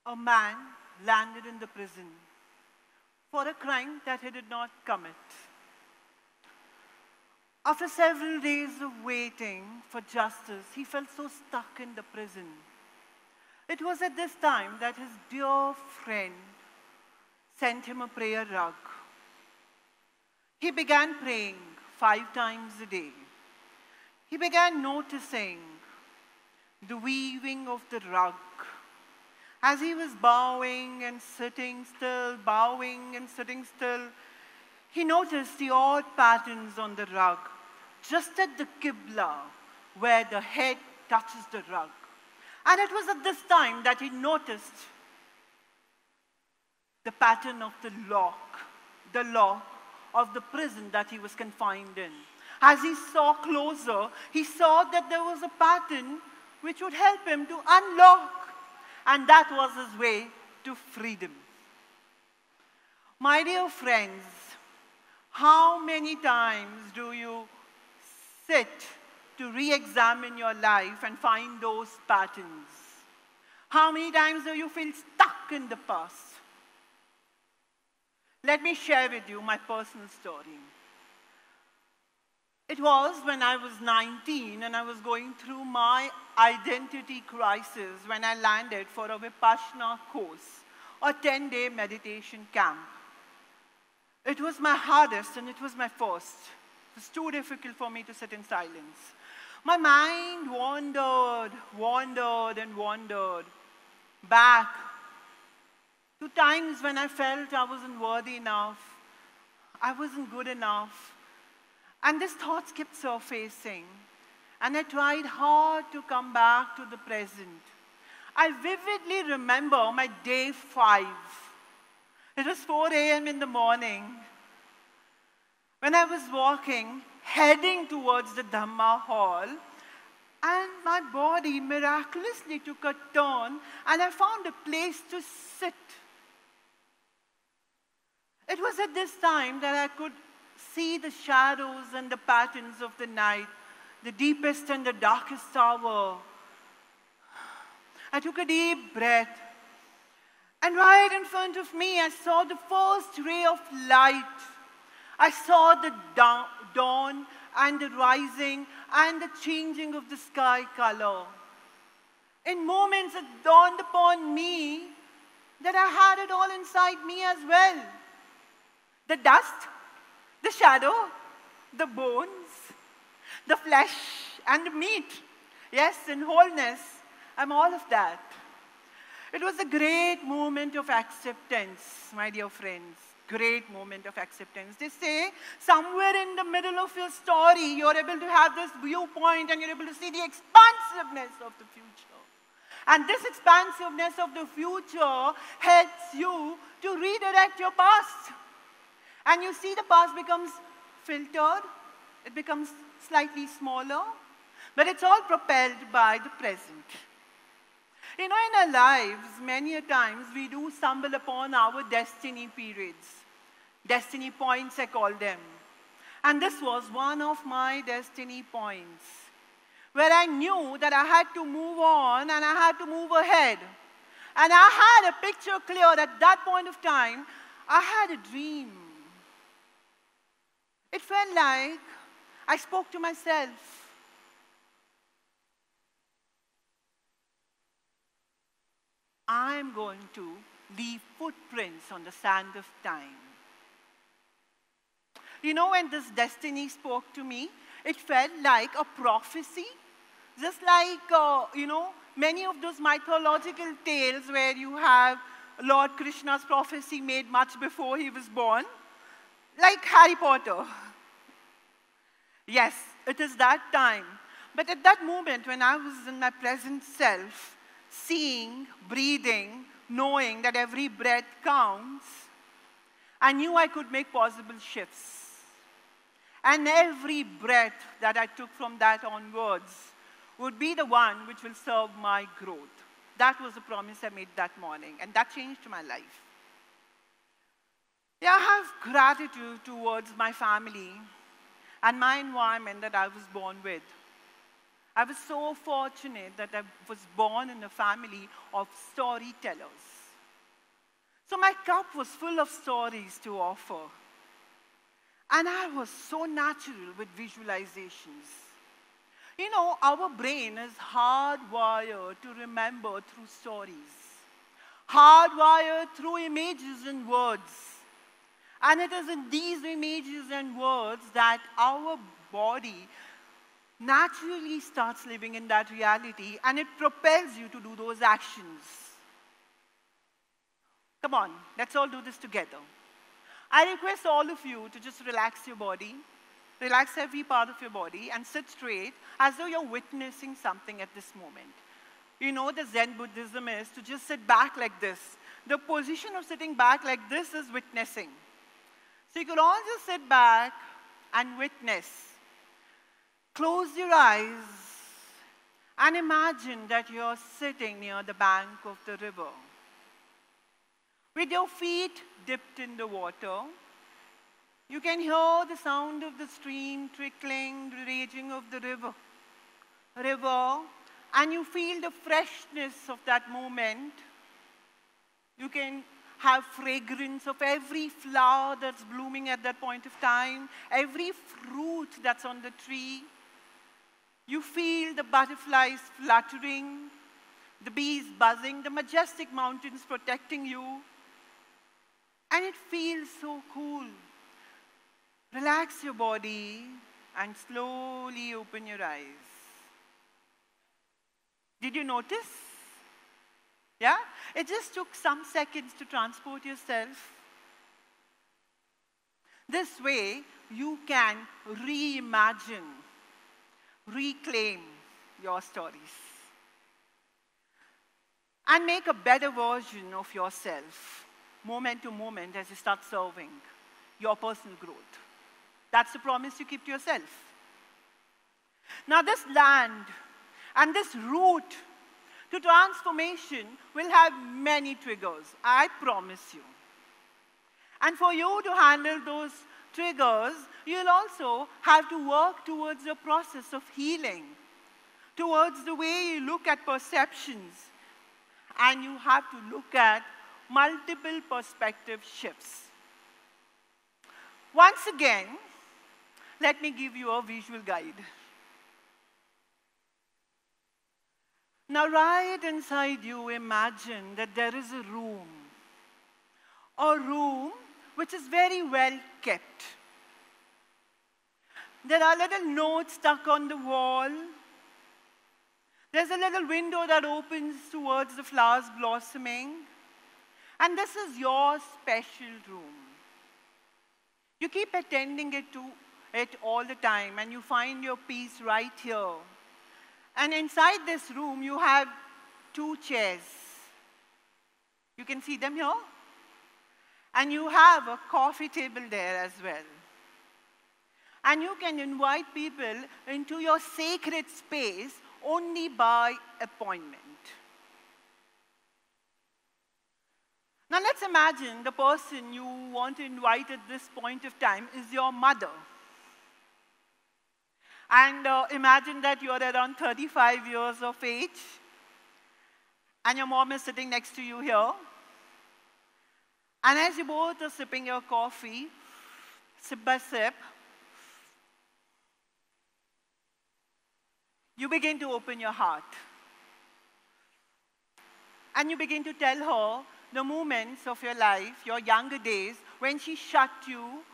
a man landed in the prison for a crime that he did not commit. After several days of waiting for justice, he felt so stuck in the prison. It was at this time that his dear friend sent him a prayer rug. He began praying 5 times a day. He began noticing the weaving of the rug. As he was bowing and sitting still, bowing and sitting still, he noticed the odd patterns on the rug, just at the Qibla, where the head touches the rug. And it was at this time that he noticed the pattern of the lock of the prison that he was confined in. As he saw closer, he saw that there was a pattern which would help him to unlock, and that was his way to freedom. My dear friends, how many times do you sit to re-examine your life and find those patterns? How many times do you feel stuck in the past? Let me share with you my personal story. It was when I was 19 and I was going through my identity crisis when I landed for a Vipassana course, a 10-day meditation camp. It was my hardest and it was my first. It was too difficult for me to sit in silence. My mind wandered and wandered back to times when I felt I wasn't worthy enough, I wasn't good enough. And these thoughts kept surfacing. And I tried hard to come back to the present. I vividly remember my day 5. It was 4 a.m. in the morning when I was walking, heading towards the Dhamma hall, and my body miraculously took a turn, and I found a place to sit. It was at this time that I could see the shadows and the patterns of the night, the deepest and the darkest hour. I took a deep breath, and right in front of me, I saw the first ray of light. I saw the dawn and the rising and the changing of the sky color. In moments, it dawned upon me that I had it all inside me as well. The dust, the shadow, the bones, the flesh, and the meat. Yes, in wholeness, I'm all of that. It was a great moment of acceptance, my dear friends. Great moment of acceptance. They say somewhere in the middle of your story, you're able to have this viewpoint and you're able to see the expansiveness of the future. And this expansiveness of the future helps you to redirect your past. And you see the past becomes filtered, it becomes slightly smaller, but it's all propelled by the present. You know, in our lives, many a times we do stumble upon our destiny periods. Destiny points, I call them. And this was one of my destiny points, where I knew that I had to move on and I had to move ahead. And I had a picture clear at that point of time. I had a dream. It felt like I spoke to myself. I'm going to leave footprints on the sand of time. You know, when this destiny spoke to me, it felt like a prophecy. Just like, you know, many of those mythological tales where you have Lord Krishna's prophecy made much before he was born. Like Harry Potter. Yes, it is that time. But at that moment when I was in my present self, seeing, breathing, knowing that every breath counts, I knew I could make possible shifts. And every breath that I took from that onwards would be the one which will serve my growth. That was the promise I made that morning, and that changed my life. Yeah, I have gratitude towards my family and my environment that I was born with. I was so fortunate that I was born in a family of storytellers. So my cup was full of stories to offer. And I was so natural with visualizations. You know, our brain is hardwired to remember through stories, hardwired through images and words. And it is in these images and words that our body naturally starts living in that reality, and it propels you to do those actions. Come on, let's all do this together. I request all of you to just relax your body, relax every part of your body, and sit straight as though you're witnessing something at this moment. You know, the Zen Buddhism is to just sit back like this. The position of sitting back like this is witnessing. So you could all just sit back and witness. Close your eyes and imagine that you're sitting near the bank of the river. With your feet dipped in the water, you can hear the sound of the stream trickling, the raging of the river, and you feel the freshness of that moment. You can have fragrance of every flower that's blooming at that point of time, every fruit that's on the tree. You feel the butterflies fluttering, the bees buzzing, the majestic mountains protecting you. And it feels so cool. Relax your body and slowly open your eyes. Did you notice? Yeah? It just took some seconds to transport yourself. This way, you can reimagine, reclaim your stories, and make a better version of yourself, moment to moment, as you start serving your personal growth. That's the promise you keep to yourself. Now, this land and this route to transformation will have many triggers, I promise you. And for you to handle those triggers, you'll also have to work towards a process of healing, towards the way you look at perceptions, and you have to look at multiple perspective shifts. Once again, let me give you a visual guide. Now, right inside you, imagine that there is a room which is very well kept. There are little notes stuck on the wall. There's a little window that opens towards the flowers blossoming. And this is your special room. You keep attending to it all the time, and you find your peace right here. And inside this room, you have 2 chairs. You can see them here. And you have a coffee table there as well. And you can invite people into your sacred space only by appointment. Now let's imagine the person you want to invite at this point of time is your mother. And imagine that you're around 35 years of age, and your mom is sitting next to you here. And as you both are sipping your coffee, sip by sip, you begin to open your heart. And you begin to tell her the moments of your life, your younger days, when she shut you,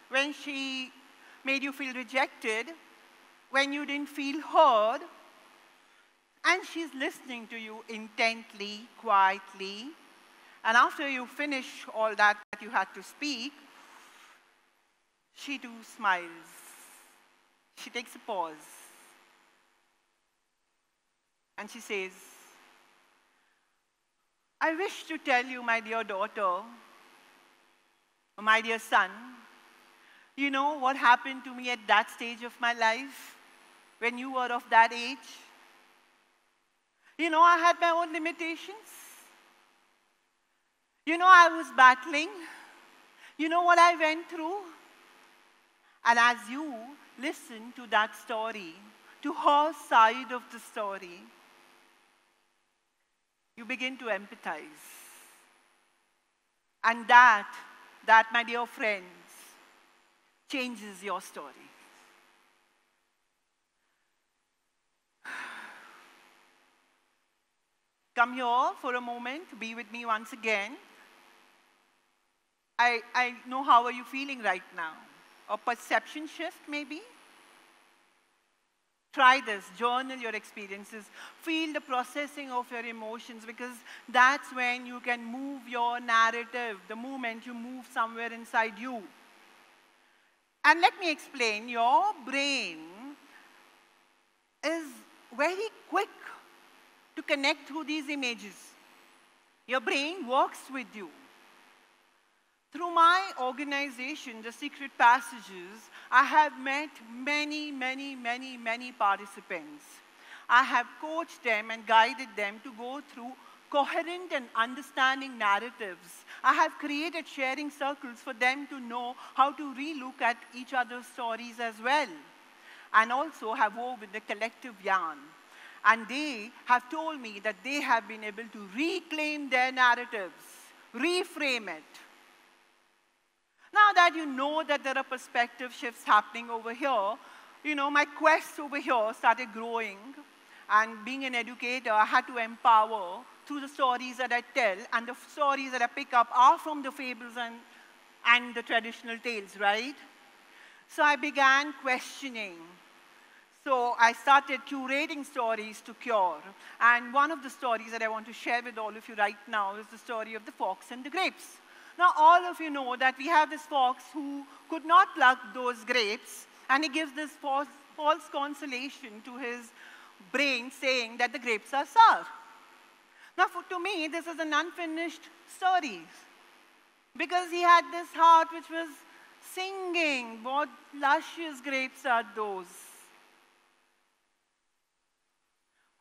when she made you feel rejected, when you didn't feel heard, and she's listening to you intently, quietly. And after you finish all that you had to speak, she too smiles. She takes a pause. And she says, I wish to tell you, my dear daughter, or my dear son, you know what happened to me at that stage of my life, when you were of that age? You know, I had my own limitations. You know, I was battling. You know what I went through? And as you listen to that story, to her side of the story, you begin to empathize. And that, my dear friends, changes your story. Come here for a moment, be with me once again. I know how are you feeling right now. A perception shift, maybe? Try this, journal your experiences, feel the processing of your emotions, because that's when you can move your narrative, the moment you move somewhere inside you. And let me explain, your brain is very quick to connect through these images. Your brain works with you. Through my organization, The Secret Passages, I have met many participants. I have coached them and guided them to go through coherent and understanding narratives. I have created sharing circles for them to know how to relook at each other's stories as well. And also have woven the collective yarn. And they have told me that they have been able to reclaim their narratives, reframe it. Now that you know that there are perspective shifts happening over here, my quest over here started growing. And being an educator, I had to empower through the stories that I tell, and the stories that I pick up are from the fables and the traditional tales, right? So I began questioning. So I started curating stories to cure. And one of the stories that I want to share with all of you right now is the story of the fox and the grapes. Now, all of you know that we have this fox who could not pluck those grapes, and he gives this false consolation to his brain, saying that the grapes are sour. Now, to me, this is an unfinished story, because he had this heart which was singing, what luscious grapes are those.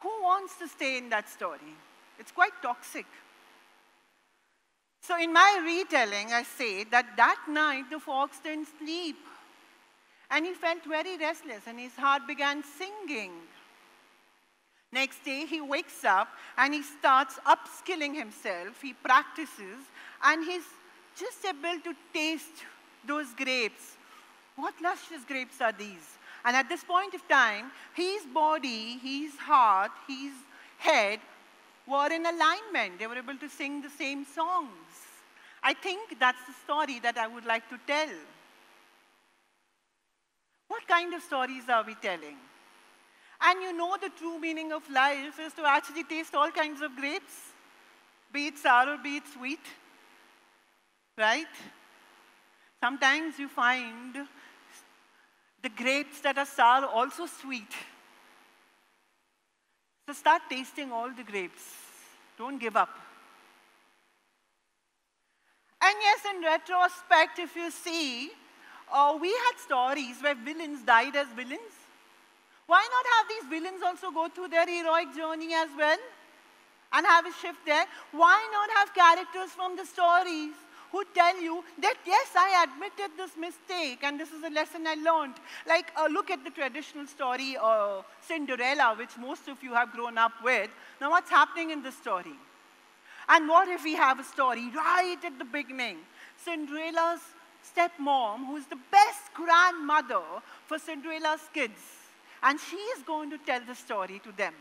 Who wants to stay in that story? It's quite toxic. So in my retelling, I say that night the fox didn't sleep. And he felt very restless, and his heart began singing. Next day, he wakes up, and he starts upskilling himself. He practices, and he's just able to taste those grapes. What luscious grapes are these? And at this point of time, his body, his heart, his head were in alignment. They were able to sing the same songs. I think that's the story that I would like to tell. What kind of stories are we telling? And the true meaning of life is to actually taste all kinds of grapes, be it sour or be it sweet, right? Sometimes you find the grapes that are sour also sweet. So start tasting all the grapes. Don't give up. And yes, in retrospect, if you see, we had stories where villains died as villains. Why not have these villains also go through their heroic journey as well? And have a shift there? Why not have characters from the stories who tell you that, yes, I admitted this mistake, and this is a lesson I learned. Like, look at the traditional story, Cinderella, which most of you have grown up with. Now, what's happening in the story? And what if we have a story right at the beginning? Cinderella's stepmom, who is the best grandmother for Cinderella's kids. And she is going to tell the story to them.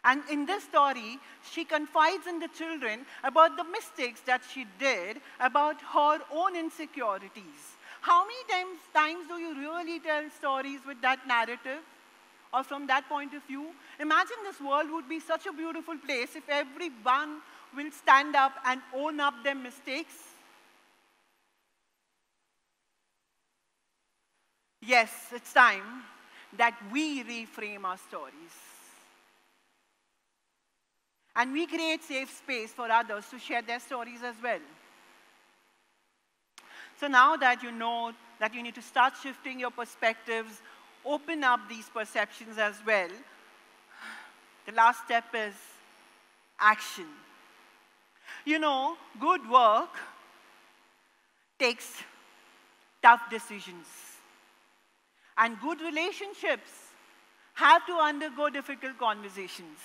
And in this story, she confides in the children about the mistakes that she did, about her own insecurities. How many times do you really tell stories with that narrative? Or from that point of view? Imagine this world would be such a beautiful place if everyone will stand up and own up their mistakes. Yes, it's time that we reframe our stories. And we create safe space for others to share their stories as well. So now that you know that you need to start shifting your perspectives, open up these perceptions as well, the last step is action. Good work takes tough decisions. And good relationships have to undergo difficult conversations.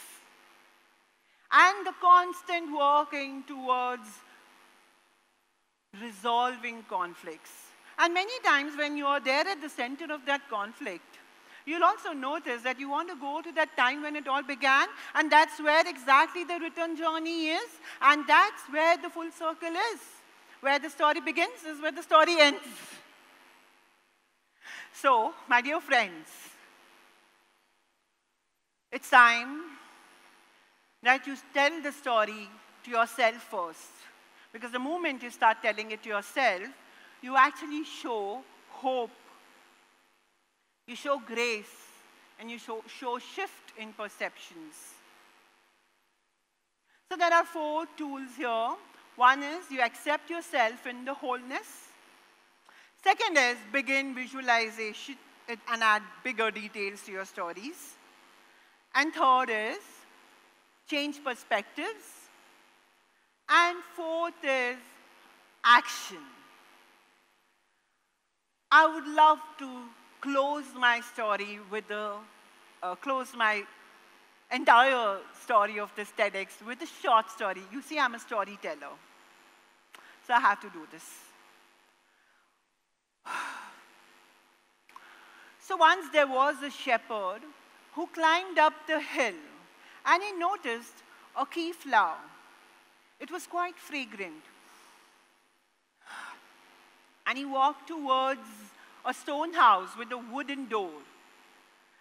And the constant working towards resolving conflicts. And many times when you are there at the center of that conflict, you'll also notice that you want to go to that time when it all began, and that's where exactly the return journey is, and that's where the full circle is. Where the story begins is where the story ends. So, my dear friends, it's time that you tell the story to yourself first. Because the moment you start telling it to yourself, you actually show hope. You show grace, and you show shift in perceptions. So there are 4 tools here. One is you accept yourself in the wholeness. Second is begin visualization and add bigger details to your stories. And third is change perspectives. And fourth is action. I would love to close my story with close my entire story of this TEDx with a short story. You see, I'm a storyteller. So I have to do this. So once there was a shepherd who climbed up the hill, and he noticed a key flower. It was quite fragrant. And he walked towards a stone house with a wooden door.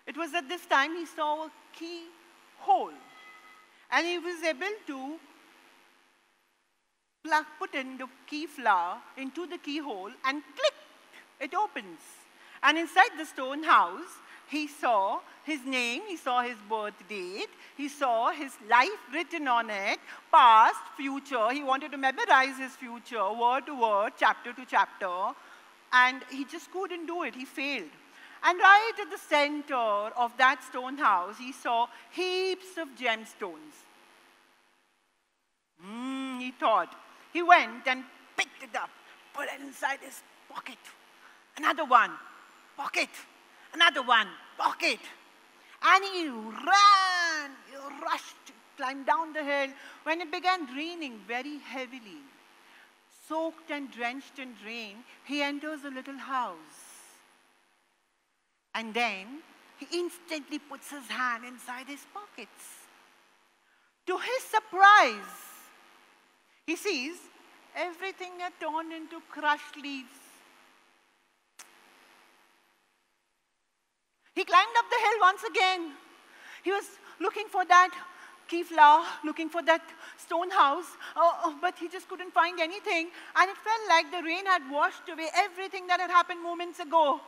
It was at this time he saw a keyhole. And he was able to put in the key flower into the keyhole, and click, it opens. And inside the stone house, he saw his name, he saw his birth date, he saw his life written on it, past, future. He wanted to memorize his future, word to word, chapter to chapter, and he just couldn't do it. He failed. And right at the center of that stone house, he saw heaps of gemstones. He thought. He went and picked it up, put it inside his pocket. Another one, pocket. Another one, pocket. And he ran, he rushed, climbed down the hill. When it began raining very heavily, soaked and drenched in rain, he enters a little house. And then he instantly puts his hand inside his pockets. To his surprise, he sees everything had turned into crushed leaves. He climbed up the hill once again. He was looking for that key flower, looking for that stone house, but he just couldn't find anything. And it felt like the rain had washed away everything that had happened moments ago.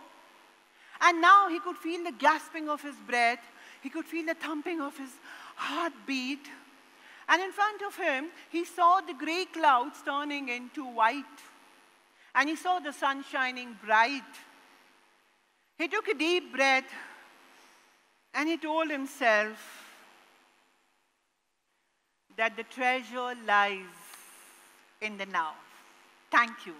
And now he could feel the gasping of his breath. He could feel the thumping of his heartbeat. And in front of him, he saw the gray clouds turning into white. And he saw the sun shining bright. He took a deep breath, and he told himself that the treasure lies in the now. Thank you.